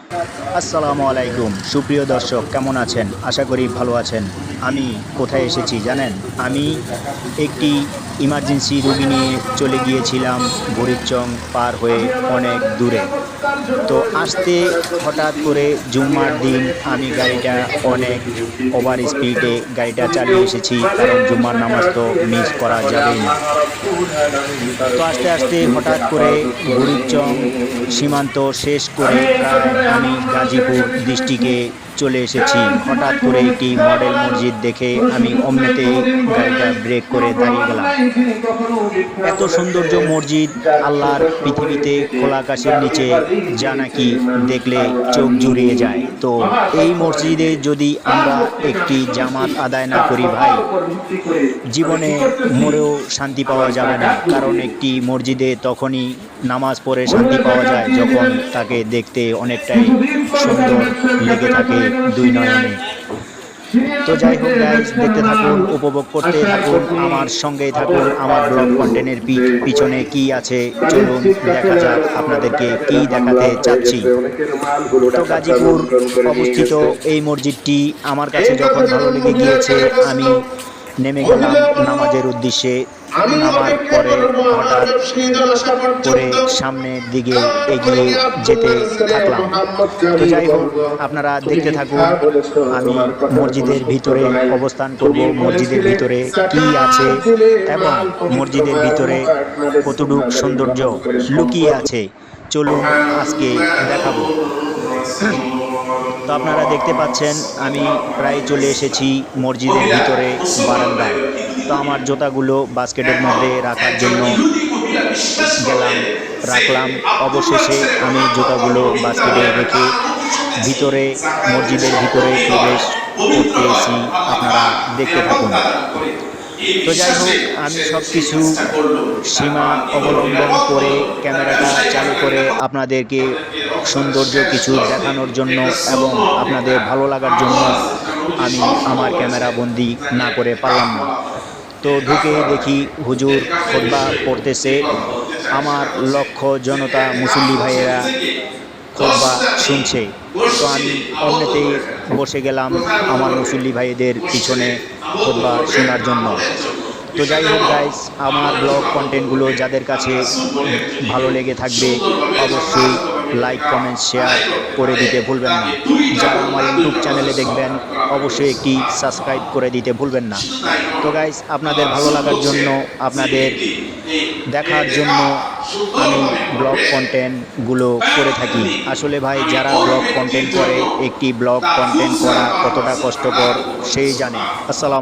আসসালামু আলাইকুম সুপ্রিয় দর্শক, কেমন আছেন? আশা করি ভালো আছেন। আমি কোথায় এসেছি জানেন? আমি একটি ইমার্জেন্সি রোগী নিয়ে চলে গিয়েছিলাম বুড়িচং পার হয়ে অনেক দূরে। তো আসতে হঠাৎ করে জুম্মার দিন আমি গাড়িটা অনেক ওভার স্পিডে গাড়িটা চালিয়ে এসেছি, কারণ জুম্মার নামাজ তো মিস করা যাবেই না। তো আস্তে আস্তে হঠাৎ করে বুড়িচং সীমান্ত শেষ করে প্রায় আমি গাজীপুর ডিস্ট্রিক্টে চলে এসেছি। হঠাৎ করে একটি মডেল মসজিদ দেখে আমি অমনিতেই গাড়িটা ব্রেক করে দাঁড়িয়ে গেলাম। এত সৌন্দর্য মসজিদ আল্লাহর পৃথিবীতে খোলা আকাশের নিচে যা নাকি দেখলে চোখ জুড়িয়ে যায়। তো এই মসজিদে যদি আমরা একটি জামাত আদায় না করি ভাই, জীবনে মরেও শান্তি পাওয়া যাবে না। কারণ একটি মসজিদে তখনই নামাজ পড়ে শান্তি পাওয়া যায় যখন তাকে দেখতে অনেকটাই সুন্দর লেগে থাকে দুই নয়নে। তো যাই হোক গাইজ, দেখতে থাকুন, উপভোগ করতে থাকুন, আমার সঙ্গেই থাকুন। আমার ব্লগ কন্টেন্টের পিছনে কি আছে চলুন দেখা যাক আপনাদেরকে কি দেখাতে চাচ্ছি। তো গাজীপুর অবস্থিত এই মসজিদটি আমার কাছে যখন ভালো লেগে গিয়েছে আমি নেমে গেলাম নামাজের উদ্দেশ্যে। নামার পরে হঠাৎ করে সামনের দিকে এগিয়ে যেতে থাকলাম। তো যাই হোক, আপনারা দেখতে থাকুন। আমি মসজিদের ভিতরে অবস্থান করব, মসজিদের ভিতরে কি আছে এবং মসজিদের ভিতরে কতটুকু সৌন্দর্য লুকিয়ে আছে চলুন আজকে দেখাবো। তো আপনারা দেখতে পাচ্ছেন আমি প্রায় চলে এসেছি মসজিদের ভিতরে বারান্দায়। তো আমার জুতাগুলো বাস্কেটের মধ্যে রাখার জন্য গেলাম, রাখলাম। অবশেষে আমি জুতাগুলো বাস্কেটে রেখে ভিতরে মসজিদের ভিতরে প্রবেশ করতেছি। আপনারা দেখতে থাকুন। তো যাই হোক, আমি সব কিছু সীমা অবলম্বন করে ক্যামেরাটা চালু করে আপনাদেরকে সৌন্দর্য কিছু দেখানোর জন্য এবং আপনাদের ভালো লাগার জন্য আমি আমার ক্যামেরা বন্দি না করে পারলাম না। তো ঢুকে দেখি হুজুর খুতবা পড়তেছে। আমার লক্ষ্য জনতা মুসল্লি ভাইয়েরা খুতবা শুনছে। তো আমি অমনিতেই বসে গেলাম আমার মুসল্লি ভাইদের পিছনে খুতবা শোনার জন্য। তো যাই হোক গাইস, আমার ব্লগ কন্টেন্টগুলো যাদের কাছে ভালো লেগে থাকবে অবশ্যই লাইক কমেন্ট শেয়ার করে দিতে ভুলবেন না। যারা আমার ইউটিউব চ্যানেলে দেখবেন অবশ্যই একটি সাবস্ক্রাইব করে দিতে ভুলবেন না। তো গাইস, আপনাদের ভালো লাগার জন্য, আপনাদের দেখার জন্য আমি ব্লগ কন্টেন্টগুলো করে থাকি। আসলে ভাই, যারা ব্লগ কন্টেন্ট করে, একটি ব্লগ কন্টেন্ট করা কতটা কষ্টকর সেই জানে। আসসালাম।